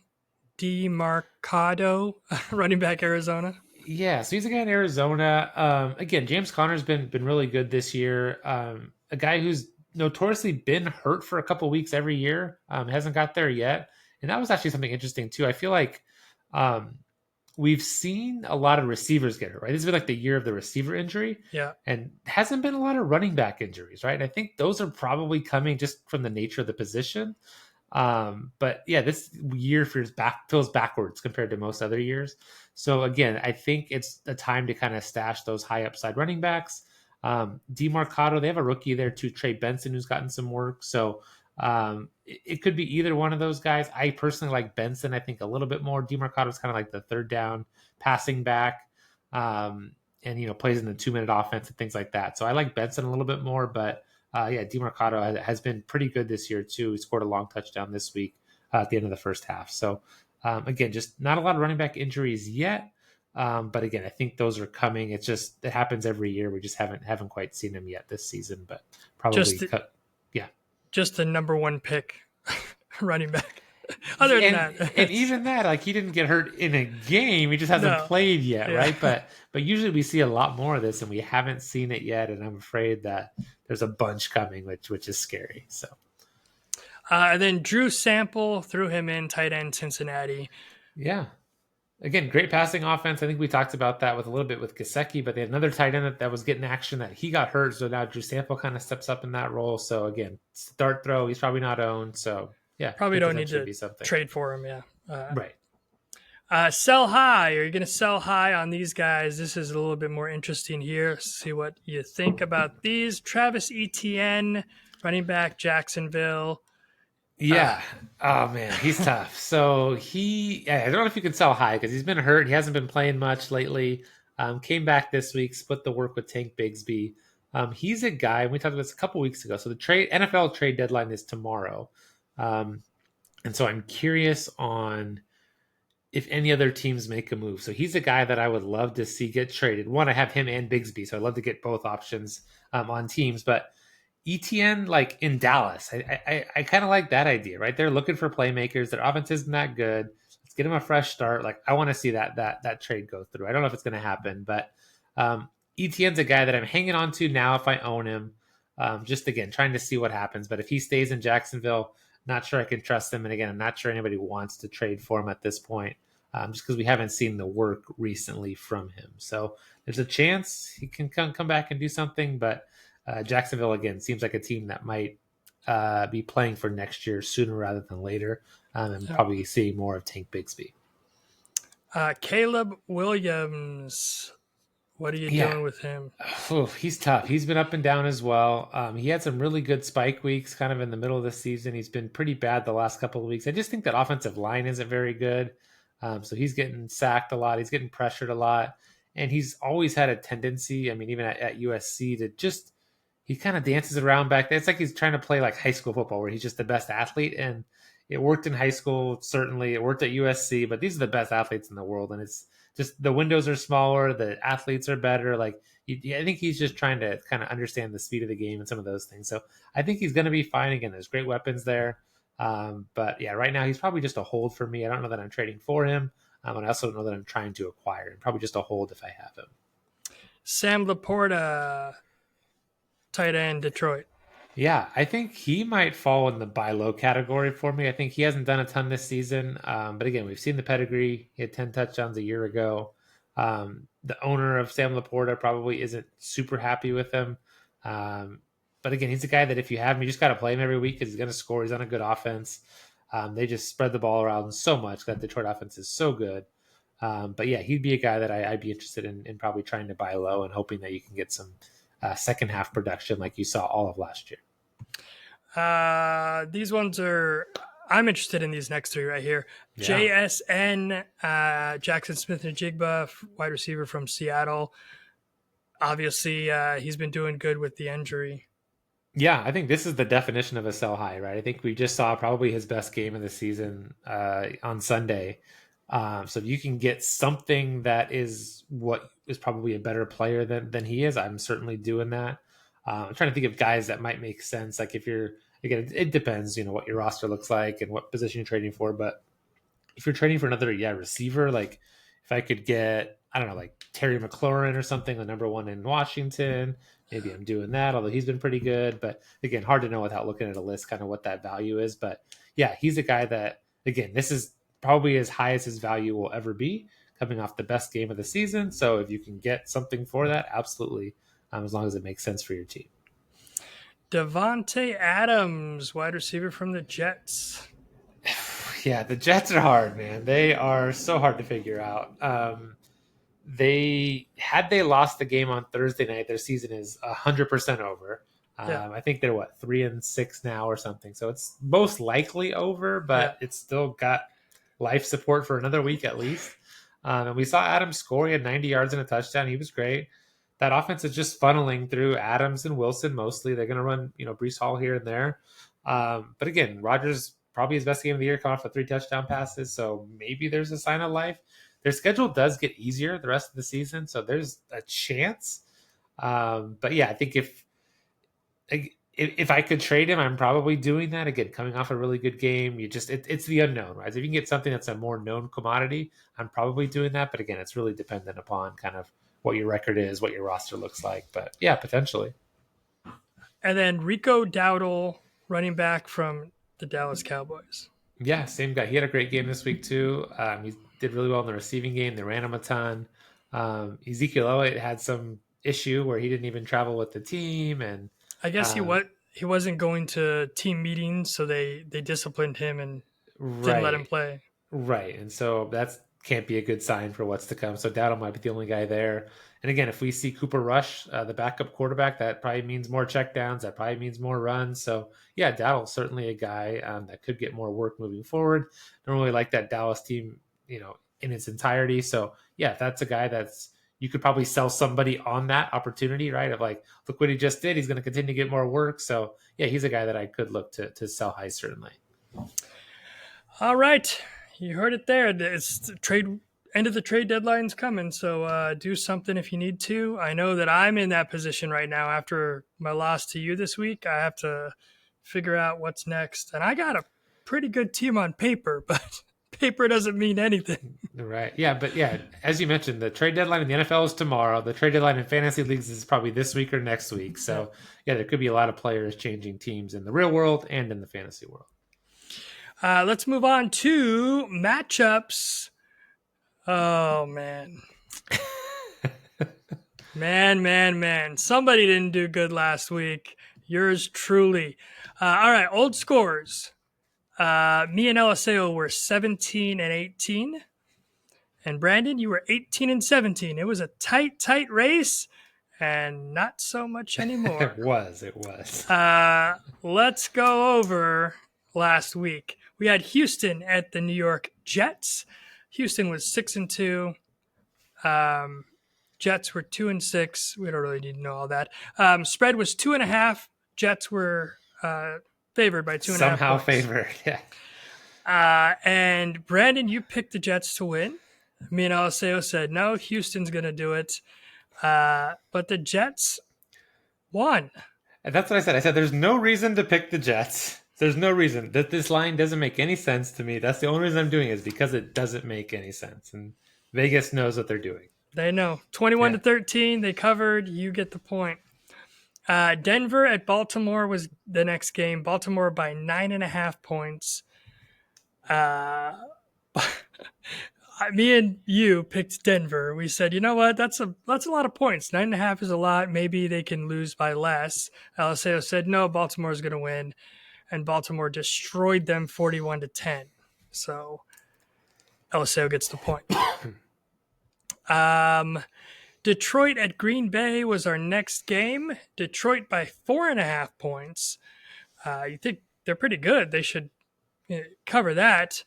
running back Arizona. Yeah, so he's a guy in Arizona. Again, James Conner's been really good this year. A guy who's notoriously been hurt for a couple weeks every year. Hasn't got there yet, and that was actually something interesting too. I feel like we've seen a lot of receivers get hurt. Right, this has been like the year of the receiver injury. Yeah, and hasn't been a lot of running back injuries. Right, and I think those are probably coming just from the nature of the position. But yeah, this year feels backwards compared to most other years. So again, I think it's a time to kind of stash those high upside running backs. DeMarcado, they have a rookie there too, Trey Benson, who's gotten some work. So it could be either one of those guys. I personally like Benson, I think a little bit more. DeMarcado is kind of like the third down passing back. And plays in the 2-minute offense and things like that. So I like Benson a little bit more, but yeah, DeMarcado has been pretty good this year too. He scored a long touchdown this week at the end of the first half. So again, just not a lot of running back injuries yet. But again, I think those are coming. It happens every year. We just haven't quite seen them yet this season, but probably just the number one pick running back. Other than that, and even that, like he didn't get hurt in a game. He just hasn't played yet, right? But usually we see a lot more of this, and we haven't seen it yet. And I'm afraid that there's a bunch coming, which is scary. So, and then Drew Sample threw him in tight end Cincinnati. Yeah, again, great passing offense. I think we talked about that with a little bit with Gesicki, but they had another tight end that was getting action that he got hurt. So now Drew Sample kind of steps up in that role. So again, start throw. He's probably not owned. So. Yeah, probably don't need to trade for him. Yeah, right. Sell high. Are you going to sell high on these guys? This is a little bit more interesting here. See what you think about these. Travis Etienne, running back, Jacksonville. Yeah. Oh man, he's tough. So I don't know if you can sell high because he's been hurt. He hasn't been playing much lately. Came back this week, split the work with Tank Bigsby. He's a guy. We talked about this a couple weeks ago. So the NFL trade deadline is tomorrow. And so I'm curious on if any other teams make a move. So he's a guy that I would love to see get traded. One, I have him and Bigsby, so I'd love to get both options on teams. But ETN, like in Dallas, I kind of like that idea, right? They're looking for playmakers. Their offense isn't that good. Let's get him a fresh start. Like I want to see that trade go through. I don't know if it's going to happen, but ETN's a guy that I'm hanging on to now if I own him. Just again, trying to see what happens. But if he stays in Jacksonville, not sure I can trust him. And again, I'm not sure anybody wants to trade for him at this point. just because we haven't seen the work recently from him. So there's a chance he can come back and do something, but Jacksonville again seems like a team that might be playing for next year sooner rather than later, and Yep. probably see more of Tank Bigsby. Caleb Williams. What are you Yeah, doing with him? he's tough. He's been up and down as well. He had some really good spike weeks kind of in the middle of the season. He's been pretty bad the last couple of weeks. I just think that offensive line isn't very good. So he's getting sacked a lot. He's getting pressured a lot. And he's always had a tendency, I mean, even at USC, to just, he kind of dances around back there. It's like he's trying to play like high school football where he's just the best athlete. And it worked in high school, certainly. It worked at USC, but these are the best athletes in the world. And it's, just the windows are smaller, the athletes are better. Like I think he's just trying to kind of understand the speed of the game and some of those things. So I think he's going to be fine. Again, there's great weapons there, but yeah, right now he's probably just a hold for me. I don't know that I'm trading for him, and I also don't know that I'm trying to acquire him. Probably just a hold if I have him. Sam Laporta, tight end, Detroit. Yeah, I think he might fall in the buy low category for me. I think he hasn't done a ton this season. But again, we've seen the pedigree. He had 10 touchdowns a year ago. The owner of Sam Laporta probably isn't super happy with him. But again, he's a guy that if you have him, you just got to play him every week because he's going to score. He's on a good offense. They just spread the ball around so much. That Detroit offense is so good. But yeah, he'd be a guy that I'd be interested in probably trying to buy low and hoping that you can get some second half production like you saw all of last year. These ones are. I'm interested in these next three right here. Yeah. JSN, Jackson Smith-Njigba, wide receiver from Seattle. Obviously, he's been doing good with the injury. Yeah, I think this is the definition of a sell high, right? I think we just saw probably his best game of the season on Sunday. So if you can get something that is what is probably a better player than he is, I'm certainly doing that. I'm trying to think of guys that might make sense. Like if you're, again, it depends, what your roster looks like and what position you're trading for. But if you're trading for another, receiver, like if I could get, I don't know, like Terry McLaurin or something, the number one in Washington, maybe I'm doing that, although he's been pretty good. But again, hard to know without looking at a list kind of what that value is. But yeah, he's a guy that, again, this is probably as high as his value will ever be coming off the best game of the season. So if you can get something for that, absolutely, as long as it makes sense for your team. Devontae Adams, wide receiver from the Jets. Yeah, the Jets are hard, man. They are so hard to figure out. They lost the game on Thursday night, their season is 100% over. Yeah. I think they're 3-6 now or something. So it's most likely over, but it's still got life support for another week at least. And we saw Adams score. He had 90 yards and a touchdown. He was great. That offense is just funneling through Adams and Wilson mostly. They're going to run, Breece Hall here and there. But again, Rodgers probably his best game of the year, coming off the 3 touchdown passes. So maybe there's a sign of life. Their schedule does get easier the rest of the season, so there's a chance. But yeah, I think if I could trade him, I'm probably doing that. Again, coming off a really good game, it's the unknown, right? So if you can get something that's a more known commodity, I'm probably doing that. But again, it's really dependent upon kind of what your record is, what your roster looks like. But yeah, potentially. And then Rico Dowdle, running back from the Dallas Cowboys. Yeah, same guy. He had a great game this week too. He did really well in the receiving game. They ran him a ton. Ezekiel Elliott had some issue where he didn't even travel with the team, and I guess he wasn't going to team meetings, so they disciplined him and didn't let him play. Right, and so that's can't be a good sign for what's to come. So Dowdle might be the only guy there. And again, if we see Cooper Rush, the backup quarterback, that probably means more checkdowns. That probably means more runs. So yeah, Dowdle's certainly a guy that could get more work moving forward. Don't really like that Dallas team, in its entirety. So yeah, that's a guy that's you could probably sell somebody on that opportunity, right? Of like, look what he just did. He's going to continue to get more work. So yeah, he's a guy that I could look to sell high certainly. All right. You heard it there. It's the end of the trade deadline's coming, so do something if you need to. I know that I'm in that position right now after my loss to you this week. I have to figure out what's next, and I got a pretty good team on paper, but paper doesn't mean anything. Right. Yeah, but yeah, as you mentioned, the trade deadline in the NFL is tomorrow. The trade deadline in fantasy leagues is probably this week or next week. So yeah, there could be a lot of players changing teams in the real world and in the fantasy world. Let's move on to matchups. Oh, man. Man. Somebody didn't do good last week. Yours truly. All right, old scores. Me and Eliseo were 17 and 18. And Brandon, you were 18 and 17. It was a tight race, and not so much It anymore. was. It was. Let's go over last week. We had Houston at the New York Jets. Houston was 6-2. Jets were 2-6. We don't really need to know all that. Spread was 2.5. Jets were favored by 2.5 Somehow points. favored. Yeah. And Brandon, you picked the Jets to win. Me and Alessio said no. Houston's going to do it, but the Jets won. And that's what I said. I said there's no reason to pick the Jets. There's no reason that this line doesn't make any sense to me. That's the only reason I'm doing it, is because it doesn't make any sense. And Vegas knows what they're doing. They know. 21-13. They covered. You get the point. Denver at Baltimore was the next game. Baltimore by 9.5 points. Me and you picked Denver. We said, you know what? That's a lot of points. 9.5 is a lot. Maybe they can lose by less. Alessio said, no, Baltimore's going to win. And Baltimore destroyed them 41-10. So Alessio gets the point. Detroit at Green Bay was our next game. Detroit by 4.5 points. You think they're pretty good. They should cover that.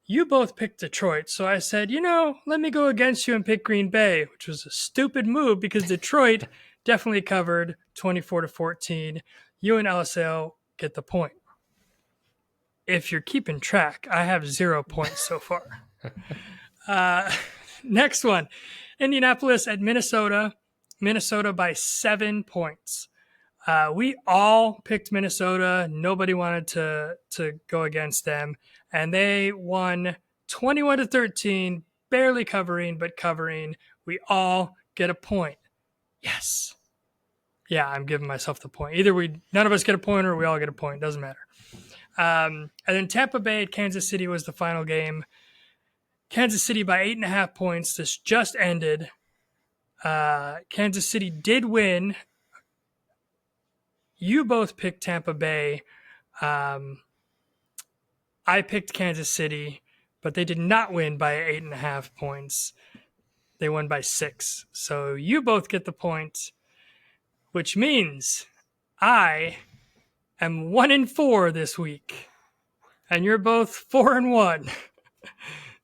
You both picked Detroit. So I said, let me go against you and pick Green Bay, which was a stupid move because Detroit definitely covered 24-14. You and Alessio get the point. If you're keeping track, I have 0 points so far. Next one, Indianapolis at Minnesota. Minnesota by 7 points. We all picked Minnesota. Nobody wanted to go against them. And they won 21-13, barely covering, but covering. We all get a point. Yes. Yeah, I'm giving myself the point. Either none of us get a point or we all get a point. Doesn't matter. And then Tampa Bay at Kansas City was the final game. Kansas City by 8.5 points. This just ended. Kansas City did win. You both picked Tampa Bay. I picked Kansas City, but they did not win by 8.5 points. They won by 6. So you both get the point, which means I am 1-4 this week, and you're both 4-1.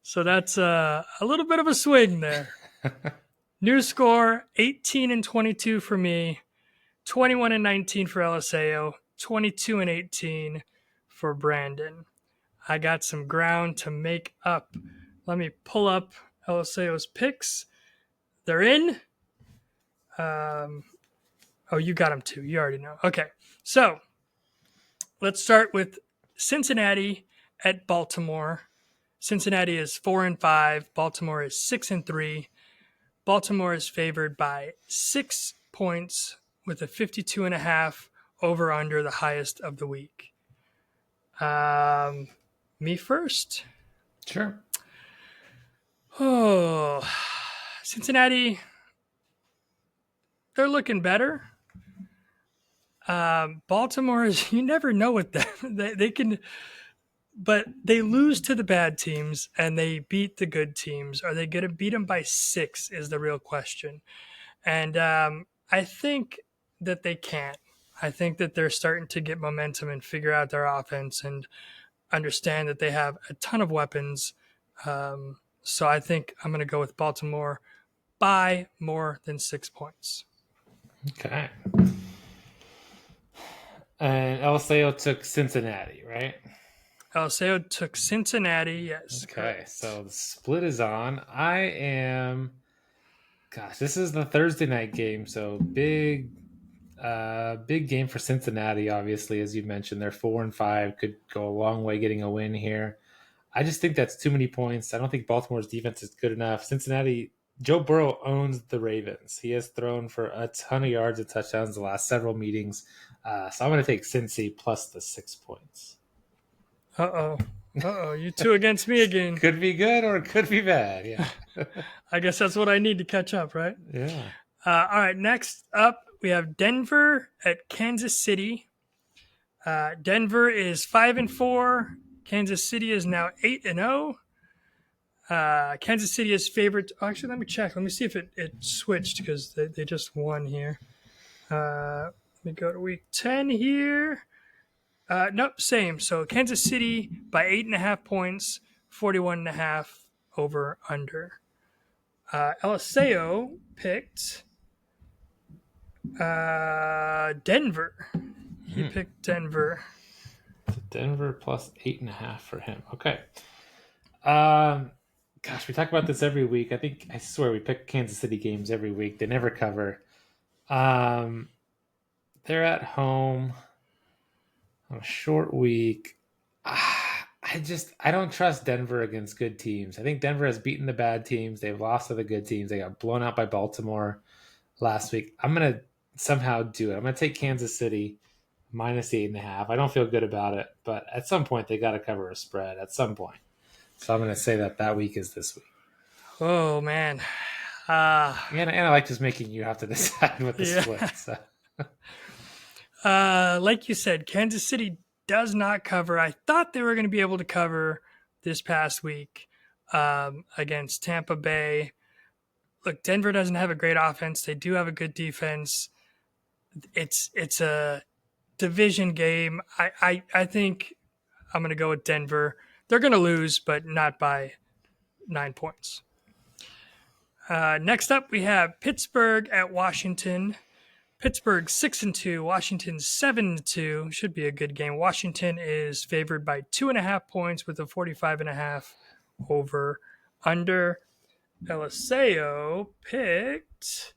So that's a little bit of a swing there. New score 18-22 for me, 21-19 for Eliseo, 22-18 for Brandon. I got some ground to make up. Let me pull up Eliseo's picks. They're in. You got them too. You already know. Okay, so let's start with Cincinnati at Baltimore. Cincinnati is 4-5. Baltimore is 6-3. Baltimore is favored by 6 points with a 52.5 over under, the highest of the week. Me first? Sure. Oh, Cincinnati, they're looking better. Baltimore is, you never know with them. They can, but they lose to the bad teams and they beat the good teams. Are they going to beat them by 6 is the real question. And I think that they can't. I think that they're starting to get momentum and figure out their offense and understand that they have a ton of weapons. So I think I'm going to go with Baltimore by more than 6 points. Okay. And Eliseo took Cincinnati, right? Eliseo took Cincinnati, yes. Okay, correct. so the split is on. This is the Thursday night game, so big game for Cincinnati, obviously, as you mentioned. They're 4-5, could go a long way getting a win here. I just think that's too many points. I don't think Baltimore's defense is good enough. Cincinnati, Joe Burrow owns the Ravens. He has thrown for a ton of yards and touchdowns the last several meetings. So I'm going to take Cincy plus the 6 points. Uh-oh. Uh-oh, you two against me again. Could be good or it could be bad. Yeah. I guess that's what I need to catch up, right? Yeah. All right, next up, we have Denver at Kansas City. Denver is 5-4. Kansas City is now 8-0. Kansas City is favorite. Oh, actually, let me check. Let me see if it switched because they just won here. Let me go to week 10 here. Nope, same. So Kansas City by 8.5 points, 41.5 over under. Eliseo picked Denver. He picked Denver. Denver plus 8.5 for him. Okay. Gosh, we talk about this every week. I swear we pick Kansas City games every week. They never cover. They're at home on a short week. I don't trust Denver against good teams. I think Denver has beaten the bad teams. They've lost to the good teams. They got blown out by Baltimore last week. I'm gonna somehow do it. I'm gonna take Kansas City minus 8.5. I don't feel good about it, but at some point they got to cover a spread. At some point, so I'm gonna say that week is this week. Oh man. And I like just making you have to decide what the split. So. Like you said, Kansas City does not cover. I thought they were going to be able to cover this past week against Tampa Bay. Look, Denver doesn't have a great offense. They do have a good defense. It's a division game. I think I'm going to go with Denver. They're going to lose, but not by 9 points. Next up, we have Pittsburgh at Washington. Pittsburgh 6-2, Washington 7-2. Should be a good game. Washington is favored by 2.5 points with a 45.5 over under. Eliseo picked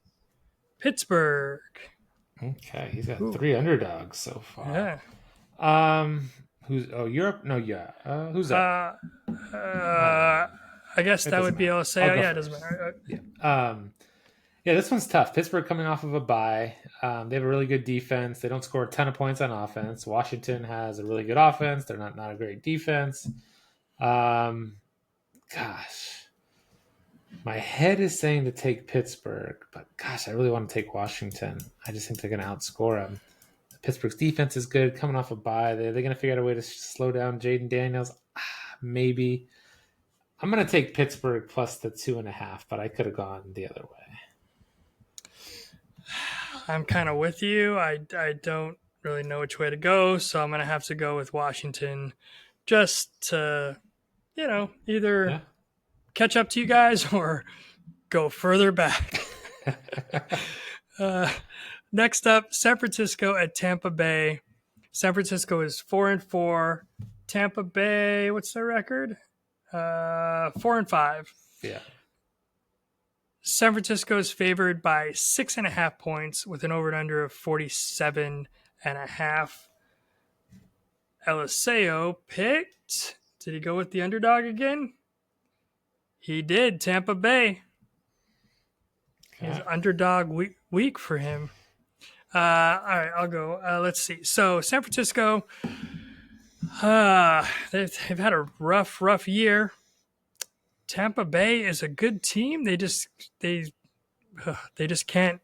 Pittsburgh. Okay, he's got 3 underdogs so far. Yeah. Who's Europe? No, yeah. Who's that? I guess that would be Eliseo. Yeah, it doesn't matter. Yeah, this one's tough. Pittsburgh coming off of a bye. They have a really good defense. They don't score a ton of points on offense. Washington has a really good offense. They're not a great defense. Gosh, my head is saying to take Pittsburgh, but gosh, I really want to take Washington. I just think they're going to outscore them. Pittsburgh's defense is good, coming off a bye. They're going to figure out a way to slow down Jaden Daniels. Maybe. I'm going to take Pittsburgh plus the 2.5, but I could have gone the other way. I'm kind of with you. I don't really know which way to go, so I'm going to have to go with Washington just to, either catch up to you guys or go further back. Next up, San Francisco at Tampa Bay. San Francisco is 4-4. Tampa Bay, what's their record? 4-5. Yeah. San Francisco is favored by 6.5 points with an over and under of 47.5. Eliseo picked. Did he go with the underdog again? He did. Tampa Bay. His underdog week for him. All right, I'll go. Let's see. So San Francisco, they've had a rough year. Tampa Bay is a good team. They just can't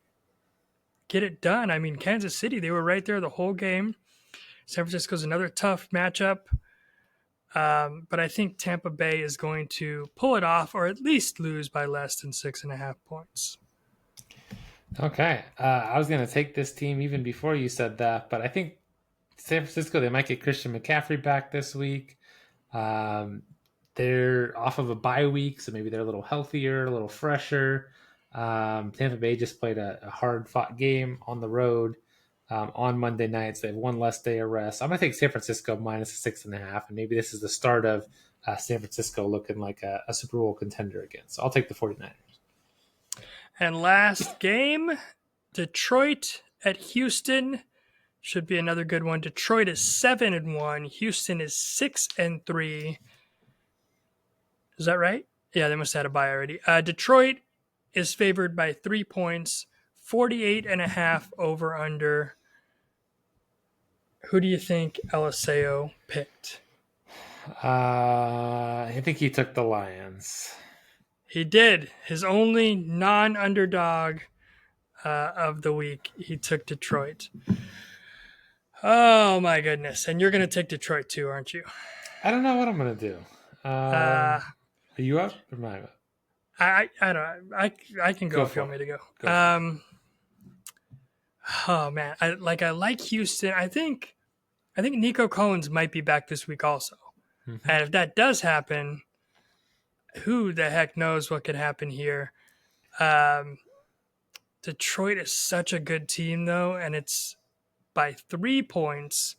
get it done. I mean, Kansas City, they were right there the whole game. San Francisco's another tough matchup. But I think Tampa Bay is going to pull it off or at least lose by less than 6.5 points. Okay. I was going to take this team even before you said that, but I think San Francisco, they might get Christian McCaffrey back this week. They're off of a bye week, so maybe they're a little healthier, a little fresher. Tampa Bay just played a hard-fought game on the road on Monday night, so they have one less day of rest. I'm going to take San Francisco minus 6.5, and maybe this is the start of San Francisco looking like a Super Bowl contender again. So I'll take the 49ers. And last game, Detroit at Houston. Should be another good one. Detroit is 7-1. Houston is 6-3. Is that right? Yeah, they must have had a bye already. Detroit is favored by 3 points, 48.5 over under. Who do you think Eliseo picked? I think he took the Lions. He did. His only non-underdog of the week. He took Detroit. Oh my goodness! And you're going to take Detroit too, aren't you? I don't know what I'm gonna do. Uh, Are you up or am I up? I don't. I can go Go if you for want me it. to go. Go for it. Oh man, I like Houston. I think Nico Collins might be back this week also. Mm-hmm. And if that does happen, who the heck knows what could happen here? Um, Detroit is such a good team though, and it's by 3 points,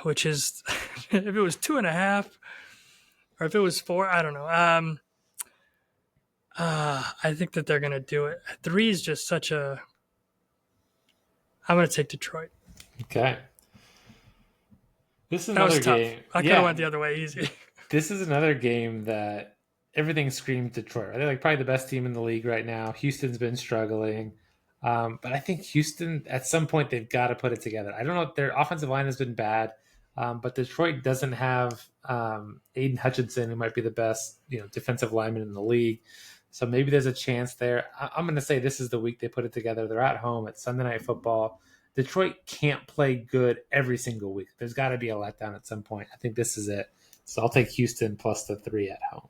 which is if it was 2.5 or if it was 4, I don't know. I think that they're gonna do it. 3 is just such a. I'm gonna take Detroit. Okay. This is That was another tough. game. I could have went the other way easy. This is another game that everything screams Detroit. They're like probably the best team in the league right now. Houston's been struggling, but I think Houston at some point they've got to put it together. I don't know. Their offensive line has been bad, but Detroit doesn't have Aiden Hutchinson, who might be the best defensive lineman in the league. So maybe there's a chance there. I'm going to say this is the week they put it together. They're at home at Sunday Night Football. Detroit can't play good every single week. There's got to be a letdown at some point. I think this is it. So I'll take Houston plus the 3 at home.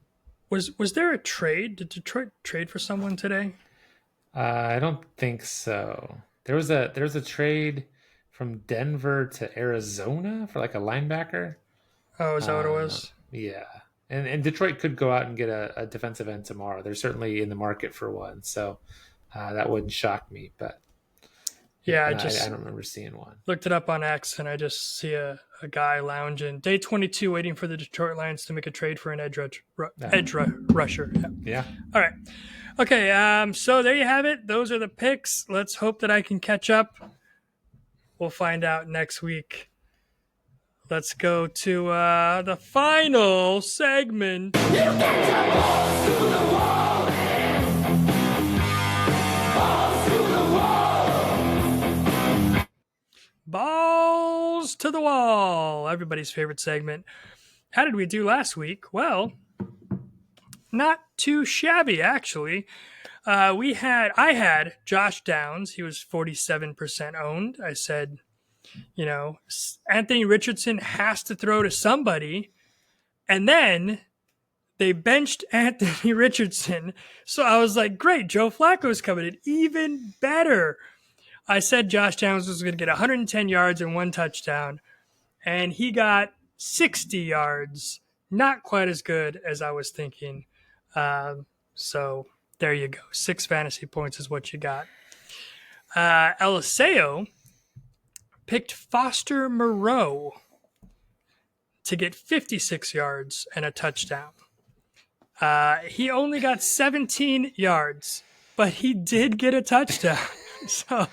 Was there a trade? Did Detroit trade for someone today? I don't think so. There was a trade from Denver to Arizona for like a linebacker. Oh, is that what it was? Yeah. And Detroit could go out and get a defensive end tomorrow. They're certainly in the market for one. So that wouldn't shock me. But yeah, I don't remember seeing one. Looked it up on X, and I just see a guy lounging. Day 22, waiting for the Detroit Lions to make a trade for an edge rusher. Yeah. All right. Okay, so there you have it. Those are the picks. Let's hope that I can catch up. We'll find out next week. Let's go to the final segment. You get the balls to the wall. Balls to the wall. Balls to the wall. Everybody's favorite segment. How did we do last week? Well, not too shabby, actually. I had Josh Downs. He was 47% owned. I said, Anthony Richardson has to throw to somebody. And then they benched Anthony Richardson. So I was like, great, Joe Flacco's coming in. Even better. I said Josh Downs was going to get 110 yards and 1 touchdown. And he got 60 yards. Not quite as good as I was thinking. So there you go. 6 fantasy points is what you got. Eliseo picked Foster Moreau to get 56 yards and a touchdown. He only got 17 yards, but he did get a touchdown. So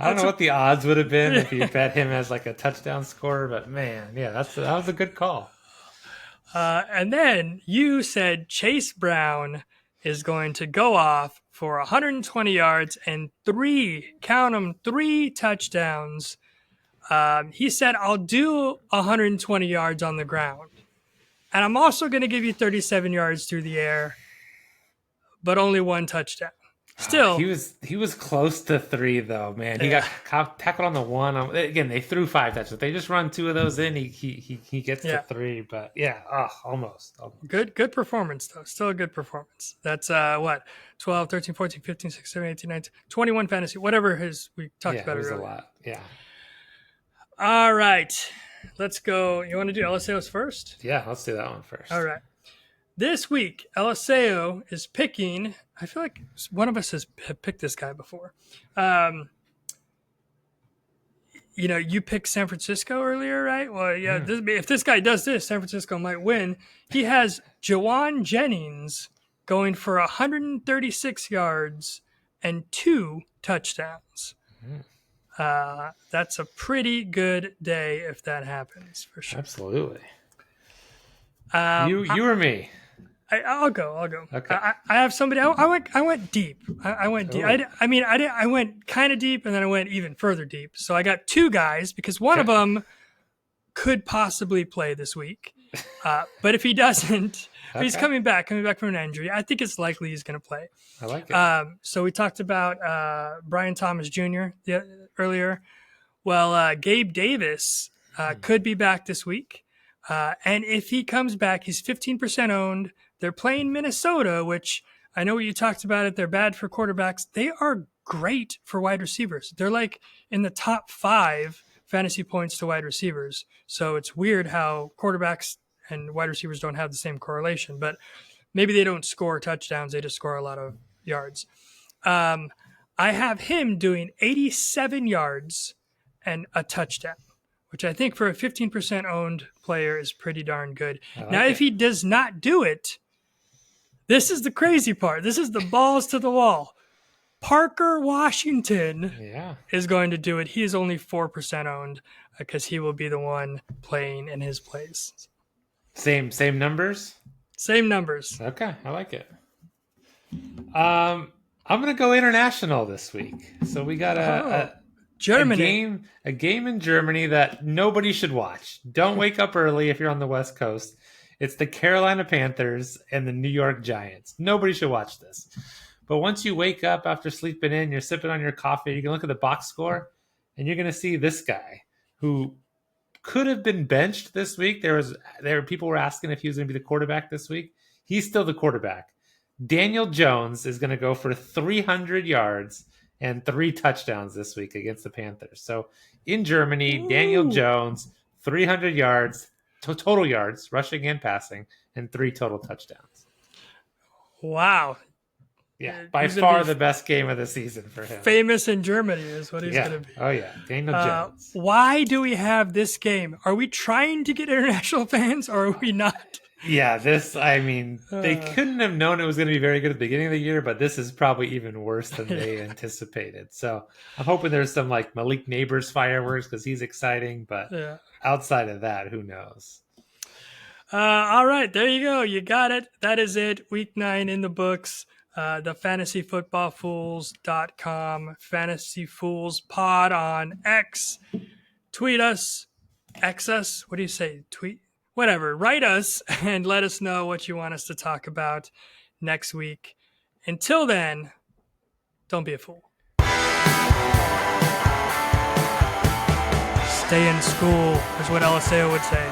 I don't know what the odds would have been if you bet him as like a touchdown scorer, but man, yeah, that was a good call. And then you said Chase Brown is going to go off for 120 yards and 3 touchdowns. He said, I'll do 120 yards on the ground. And I'm also going to give you 37 yards through the air, but only 1 touchdown. Still, he was close to 3 though, man. He got tackled on the 1. Again, they threw 5 touchdowns. They just run 2 of those in. He gets to 3, but almost. Good performance though. Still a good performance. That's 12, 13, 14, 15, 16, 17, 18, 19, 21 fantasy, whatever we talked about it was earlier. A lot. Yeah. All right. Let's go. You want to do Eliseo's first? Yeah, let's do that one first. All right. This week, Eliseo is picking. I feel like one of us has picked this guy before. You picked San Francisco earlier, right? Well, yeah. If this guy does this, San Francisco might win. He has Jawan Jennings going for 136 yards and 2 touchdowns. That's a pretty good day if that happens, for sure. Absolutely. You or me? I'll go. Okay. I have somebody. I went deep. I went deep. I went kind of deep, and then I went even further deep. So I got 2 guys because one of them could possibly play this week. But if he doesn't, he's coming back from an injury. I think it's likely he's going to play. I like it. So we talked about Brian Thomas Jr. Earlier. Well, Gabe Davis could be back this week. And if he comes back, he's 15% owned. They're playing Minnesota, which I know you talked about it. They're bad for quarterbacks. They are great for wide receivers. They're like in the top 5 fantasy points to wide receivers. So it's weird how quarterbacks and wide receivers don't have the same correlation, but maybe they don't score touchdowns. They just score a lot of yards. I have him doing 87 yards and a touchdown, which I think for a 15% owned player is pretty darn good. If he does not do it, this is the crazy part. This is the balls to the wall. Parker Washington is going to do it. He is only 4% owned because he will be the one playing in his place. Same numbers? Same numbers. Okay, I like it. I'm going to go international this week. So we got Germany. A game in Germany that nobody should watch. Don't wake up early if you're on the West Coast. It's the Carolina Panthers and the New York Giants. Nobody should watch this. But once you wake up after sleeping in, you're sipping on your coffee, you can look at the box score, and you're going to see this guy who could have been benched this week. People were asking if he was going to be the quarterback this week. He's still the quarterback. Daniel Jones is going to go for 300 yards and 3 touchdowns this week against the Panthers. So in Germany, Daniel Jones, 300 yards, total yards, rushing and passing, and 3 total touchdowns. Wow. Yeah, by far the best game of the season for him. Famous in Germany is what he's going to be. Oh, yeah. Daniel Jones. Why do we have this game? Are we trying to get international fans or are we not? Yeah, they couldn't have known it was going to be very good at the beginning of the year, but this is probably even worse than they anticipated. So I'm hoping there's some like Malik Neighbors fireworks because he's exciting, but outside of that, who knows? All right, there you go. You got it. That is it. Week 9 in the books. The fantasyfootballfools.com, Fantasy Fools Pod on X. Tweet us, X us. What do you say? Tweet, whatever. Write us and let us know what you want us to talk about next week. Until then, don't be a fool. Stay in school is what LSAO would say.